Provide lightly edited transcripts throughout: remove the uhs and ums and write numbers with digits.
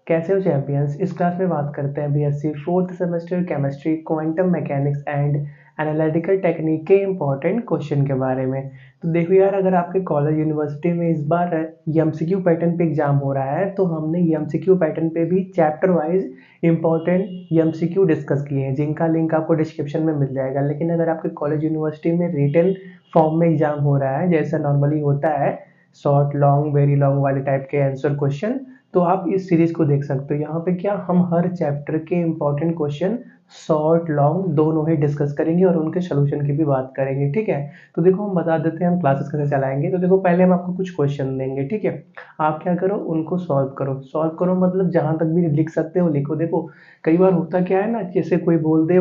कैसे हो चैंपियंस। इस क्लास में बात करते हैं BSc fourth semester chemistry quantum mechanics and analytical technique के इम्पोर्टेंट क्वेश्चन के बारे में। तो देखो यार, अगर आपके कॉलेज यूनिवर्सिटी में इस बार एमसीक्यू पैटर्न पे एग्जाम हो रहा है तो हमने एमसीक्यू पैटर्न पे भी chapter wise important MCQ discuss किए हैं, जिनका लिंक आपको डिस्क्रिप्शन में मिल जाएगा। लेकिन अगर आपके कॉलेज यूनिवर्सिटी में रिटन फॉर्म में एग्जाम हो रहा है, जैसा नॉर्मली होता है शॉर्ट लॉन्ग वेरी लॉन्ग वाले टाइप के आंसर क्वेश्चन, तो आप इस सीरीज को देख सकते हो। यहाँ पे क्या हम हर चैप्टर के इंपॉर्टेंट क्वेश्चन शॉर्ट लॉन्ग दोनों ही डिस्कस करेंगे और उनके सोल्यूशन की भी बात करेंगे, ठीक है। तो देखो हम बता देते हैं हम क्लासेस कैसे चलाएंगे। तो देखो पहले हम आपको कुछ क्वेश्चन देंगे, ठीक है। आप क्या करो, उनको सॉल्व करो। सॉल्व करो मतलब जहां तक भी लिख सकते हो लिखो। देखो कई बार होता क्या है ना, जैसे कोई बोल दे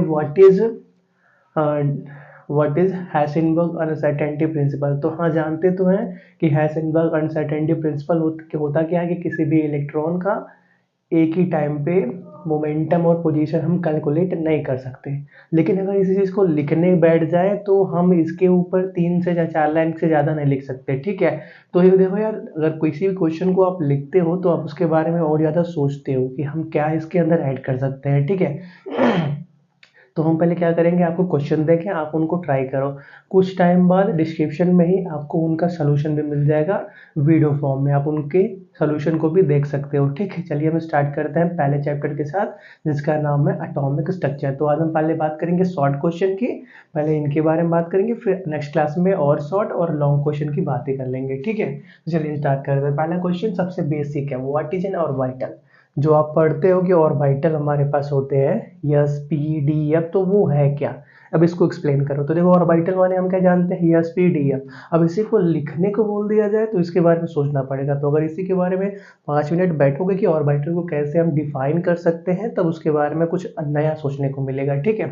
व्हाट इज हैसेनबर्ग अनसर्टेनिटी प्रिंसिपल, तो हाँ जानते तो हैं कि हैसेनबर्ग अनसर्टेनिटी प्रिंसिपल होता क्या है कि किसी भी इलेक्ट्रॉन का एक ही टाइम पे मोमेंटम और पोजीशन हम कैलकुलेट नहीं कर सकते। लेकिन अगर इसी चीज़ को लिखने बैठ जाए तो हम इसके ऊपर 3 से 4 लाइन से ज़्यादा नहीं लिख सकते, ठीक है। तो ये देखो यार, अगर किसी भी क्वेश्चन को आप लिखते हो तो आप उसके बारे में और ज़्यादा सोचते हो कि हम क्या इसके अंदर ऐड कर सकते हैं, ठीक है। तो हम पहले क्या करेंगे, आपको क्वेश्चन देंगे, आप उनको ट्राई करो। कुछ टाइम बाद डिस्क्रिप्शन में ही आपको उनका सोल्यूशन भी मिल जाएगा वीडियो फॉर्म में, आप उनके सोल्यूशन को भी देख सकते हो, ठीक है। चलिए हम स्टार्ट करते हैं पहले चैप्टर के साथ, जिसका नाम है एटॉमिक स्ट्रक्चर। तो आज हम पहले बात करेंगे शॉर्ट क्वेश्चन की, पहले इनके बारे में बात करेंगे, फिर नेक्स्ट क्लास में और शॉर्ट और लॉन्ग क्वेश्चन की बातें कर लेंगे, ठीक है। तो चलिए स्टार्ट करते हैं। पहला क्वेश्चन सबसे बेसिक है, व्हाट इज एन ऑर्बिटल। जो आप पढ़ते हो कि ऑर्बिटल हमारे पास होते हैं एस पी डी एफ, तो वो है क्या। अब इसको एक्सप्लेन करो। तो देखो ऑर्बिटल माने हम क्या जानते हैं, एस पी डी एफ। अब इसी को लिखने को बोल दिया जाए तो इसके बारे में सोचना पड़ेगा। तो अगर इसी के बारे में 5 मिनट बैठोगे कि ऑर्बिटल को कैसे हम डिफाइन कर सकते हैं, तब उसके बारे में कुछ नया सोचने को मिलेगा, ठीक है।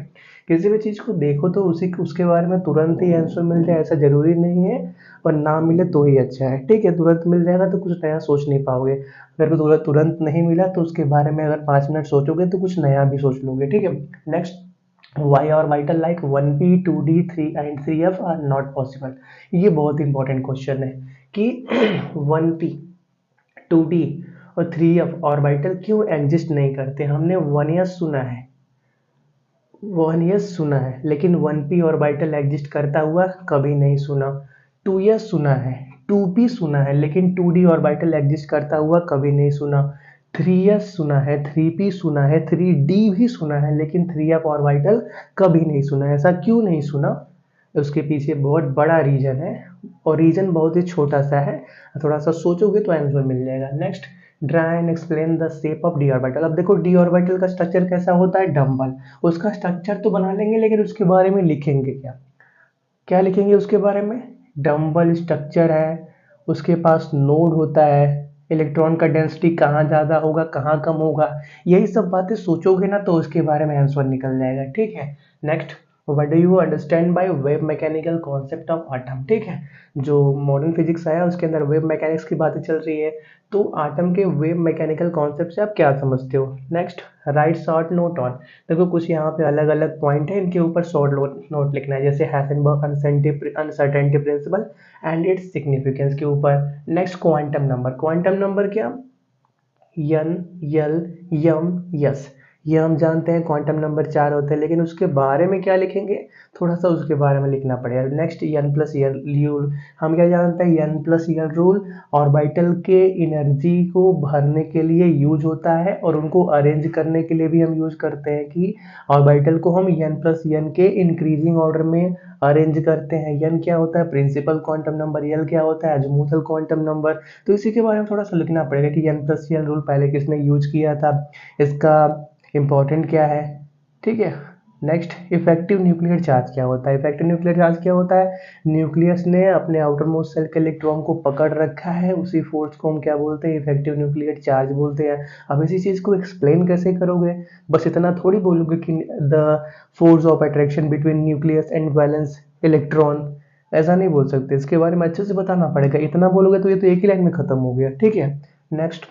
किसी भी चीज़ को देखो तो उसके बारे में तुरंत ही आंसर मिल जाए ऐसा जरूरी नहीं है, पर ना मिले तो ही अच्छा है, ठीक है। तुरंत मिल जाएगा तो कुछ नया सोच नहीं पाओगे। अगर तुरंत तुरंत नहीं मिला तो उसके बारे में अगर 5 मिनट सोचोगे तो कुछ नया भी सोच लोगे, ठीक है। नेक्स्ट, वाई और vital like 1p 2d 3 and 3f are not possible. ये बहुत इंपॉर्टेंट क्वेश्चन है कि 1p 2d और 3f ऑर्बिटल क्यों एग्जिस्ट नहीं करते। हमने 1s सुना है, 1s सुना है, लेकिन 1p ऑर्बिटल एग्जिस्ट करता हुआ कभी नहीं सुना। 2s सुना है, 2p सुना है, लेकिन 2d ऑर्बिटल एग्जिस्ट करता हुआ कभी नहीं सुना। 3s सुना है, 3p सुना है, 3d भी सुना है, लेकिन 3f ऑर्बिटल कभी नहीं सुना। ऐसा क्यों नहीं सुना, उसके पीछे बहुत बड़ा रीजन है, और रीजन बहुत ही छोटा सा है, थोड़ा सा सोचोगे तो आंसर मिल जाएगा। Next, draw and explain the shape of D orbital. अब देखो डी ऑर्बिटल का स्ट्रक्चर कैसा होता है, डम्बल। उसका स्ट्रक्चर तो बना लेंगे, लेकिन उसके बारे में लिखेंगे क्या, क्या लिखेंगे उसके बारे में। डम्बल स्ट्रक्चर है, उसके पास नोड होता है, इलेक्ट्रॉन का डेंसिटी कहाँ ज़्यादा होगा कहाँ कम होगा, यही सब बातें सोचोगे ना तो उसके बारे में आंसर निकल जाएगा, ठीक है। Next, what do you understand by wave mechanical concept of atom, ठीक है। जो मॉडर्न फिजिक्स आया उसके अंदर वेव मैकेनिक्स की बातें चल रही है, तो आटम के वेव मैकेनिकल कॉन्सेप्ट से आप क्या समझते हो। Next, right short note on. देखो कुछ यहाँ पे अलग अलग पॉइंट है, इनके ऊपर शॉर्ट नोट लिखना है, जैसे Heisenberg uncertainty principle and its significance के ऊपर। Next, quantum number. Quantum number क्या, एन एल एम एस, ये हम जानते हैं क्वांटम नंबर 4 होते हैं, लेकिन उसके बारे में क्या लिखेंगे, थोड़ा सा उसके बारे में लिखना पड़ेगा। Next, n plus l rule. हम क्या जानते हैं, n plus l rule orbital के एनर्जी को भरने के लिए यूज होता है, और उनको अरेंज करने के लिए भी हम यूज करते हैं कि ऑर्बिटल को हम एन प्लस एन के इंक्रीजिंग ऑर्डर में अरेंज करते हैं। एन क्या होता है, प्रिंसिपल क्वांटम नंबर, यल क्या होता है, अजमूथल क्वांटम नंबर। तो इसी के बारे में थोड़ा सा लिखना पड़ेगा कि एन प्लस यल रूल पहले किसने यूज किया था, इसका इम्पोर्टेंट क्या है, ठीक है। नेक्स्ट, इफेक्टिव न्यूक्लियर चार्ज क्या होता है। इफेक्टिव न्यूक्लियर चार्ज क्या होता है, न्यूक्लियस ने अपने आउटर मोस्ट सेल के इलेक्ट्रॉन को पकड़ रखा है, उसी फोर्स को हम क्या बोलते हैं, इफेक्टिव न्यूक्लियर चार्ज बोलते हैं। अब इसी चीज को एक्सप्लेन कैसे करोगे, बस इतना थोड़ी बोलोगे कि the force of attraction between nucleus and valence electron, ऐसा नहीं बोल सकते, इसके बारे में अच्छे से बताना पड़ेगा। इतना बोलोगे तो ये तो एक ही लाइन में खत्म हो गया, ठीक है। नेक्स्ट,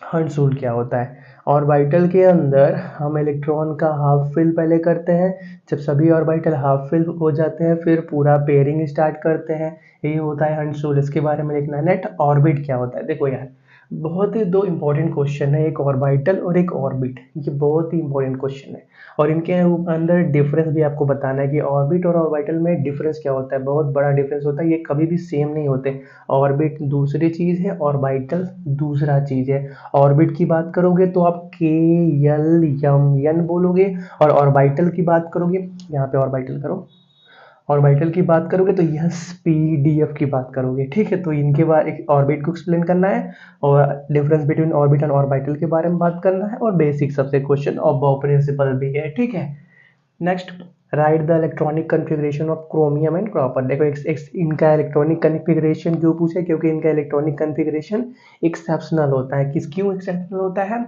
हर्ट्ज रूल क्या होता है। ऑर्बिटल के अंदर हम इलेक्ट्रॉन का हाफ फिल पहले करते हैं, जब सभी ऑर्बिटल हाफ फिल हो जाते हैं फिर पूरा पेयरिंग स्टार्ट करते हैं, यही होता है हर्ट्ज रूल। इसके बारे में लिखना है। नेट ऑर्बिट क्या होता है, देखो यार बहुत ही दो इंपॉर्टेंट क्वेश्चन है, एक ऑर्बिटल और एक ऑर्बिट। ये बहुत ही इंपॉर्टेंट क्वेश्चन है और इनके अंदर डिफरेंस भी आपको बताना है कि ऑर्बिट और ऑर्बिटल में डिफरेंस क्या होता है। बहुत बड़ा डिफरेंस होता है, ये कभी भी सेम नहीं होते। ऑर्बिट दूसरी चीज़ है, ऑर्बिटल दूसरा चीज़ है। ऑर्बिट की बात करोगे तो आप के यल यम यन बोलोगे, और ऑर्बिटल की बात करोगे, यहाँ पे ऑर्बिटल करो, ऑर्बिटल की बात करोगे तो यस पी डी एफ की बात करोगे। ठीक है, तो इनके बारे ऑर्बिट को एक्सप्लेन करना है और difference between orbit and orbital के बारे में बात करना है, और बेसिक सबसे क्वेश्चन और बॉब प्रिंसिपल भी है। ठीक है, next, right the electronic configuration of chromium and copper. देखो इनका इलेक्ट्रॉनिक कन्फिग्रेशन क्यों पूछे, क्योंकि इनका इलेक्ट्रॉनिक कन्फिग्रेशन एक्सेप्शनल होता है। किस क्यों एक्सेप्शनल होता है,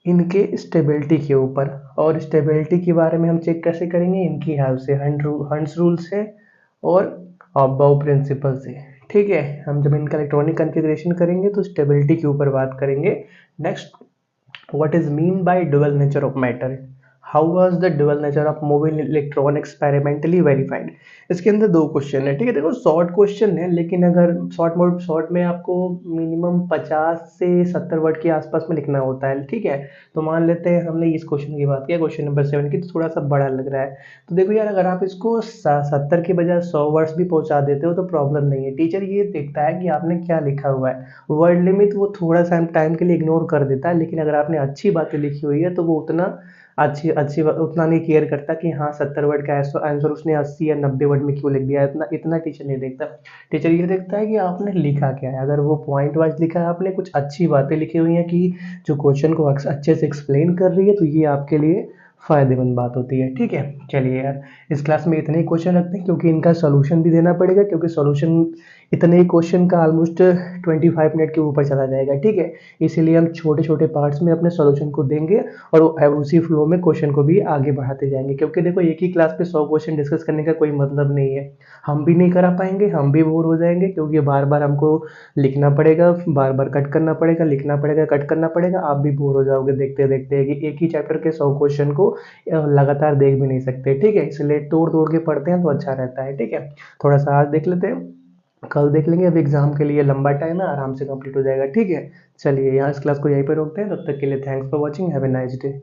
इनके स्टेबिलिटी के ऊपर। और स्टेबिलिटी के बारे में हम चेक कैसे करेंगे, इनकी हेल्प से, हंस रूल से और अबाउ प्रिंसिपल से। ठीक है, हम जब इनका इलेक्ट्रॉनिक कन्फिग्रेशन करेंगे तो स्टेबिलिटी के ऊपर बात करेंगे। Next, what is mean by dual nature of matter, how was the dual nature of moving electron experimentally verified. इसके अंदर दो क्वेश्चन है। ठीक है, देखो शॉर्ट क्वेश्चन है, लेकिन अगर शॉर्ट में आपको मिनिमम 50 से 70 वर्ड के आसपास में लिखना होता है। ठीक है, तो मान लेते हैं हमने इस क्वेश्चन की बात किया, क्वेश्चन नंबर 7 की, तो थोड़ा सा बड़ा लग रहा है। तो देखो यार, अगर आप इसको 70 के बजाय 100 वर्ड्स भी पहुंचा देते हो तो प्रॉब्लम नहीं है। टीचर ये देखता है कि आपने क्या लिखा हुआ है। वर्ड लिमिट वो थोड़ा सा टाइम के लिए इग्नोर कर देता है, लेकिन अगर आपने अच्छी बातें लिखी हुई है तो वो उतना अच्छी अच्छी उतना नहीं केयर करता कि हाँ 70 वर्ड का आंसर उसने 80 या 90 वर्ड में क्यों लिख दिया। इतना इतना टीचर नहीं देखता। टीचर ये देखता है कि आपने लिखा क्या है। अगर वो पॉइंट वाइज लिखा है, आपने कुछ अच्छी बातें लिखी हुई हैं कि जो क्वेश्चन को अच्छे से एक्सप्लेन कर रही है, तो ये आपके लिए फ़ायदेमंद बात होती है। ठीक है, चलिए यार, इस क्लास में इतने ही क्वेश्चन रखते हैं, क्योंकि इनका सोल्यूशन भी देना पड़ेगा, क्योंकि सोल्यूशन इतने ही क्वेश्चन का ऑलमोस्ट 25 मिनट के ऊपर चला जाएगा। ठीक है, इसीलिए हम छोटे छोटे पार्ट्स में अपने सोल्यूशन को देंगे और उसी फ्लो में क्वेश्चन को भी आगे बढ़ाते जाएंगे। क्योंकि देखो, एक ही क्लास पे 100 क्वेश्चन डिस्कस करने का कोई मतलब नहीं है। हम भी नहीं करा पाएंगे, हम भी बोर हो जाएंगे, क्योंकि बार बार हमको लिखना पड़ेगा, बार बार कट करना पड़ेगा, लिखना पड़ेगा, कट करना पड़ेगा। आप भी बोर हो जाओगे देखते देखते कि एक ही चैप्टर के 100 क्वेश्चन को लगातार देख भी नहीं सकते। ठीक है, इसलिए तोड़ तोड़ के पढ़ते हैं तो अच्छा रहता है। ठीक है, थोड़ा सा आज देख लेते हैं, कल देख लेंगे। अब एग्जाम के लिए लंबा टाइम है, आराम से कंप्लीट हो जाएगा। ठीक है, चलिए यहाँ इस क्लास को यहीं पर रोकते हैं। तब तक के लिए thanks for watching, have a nice day.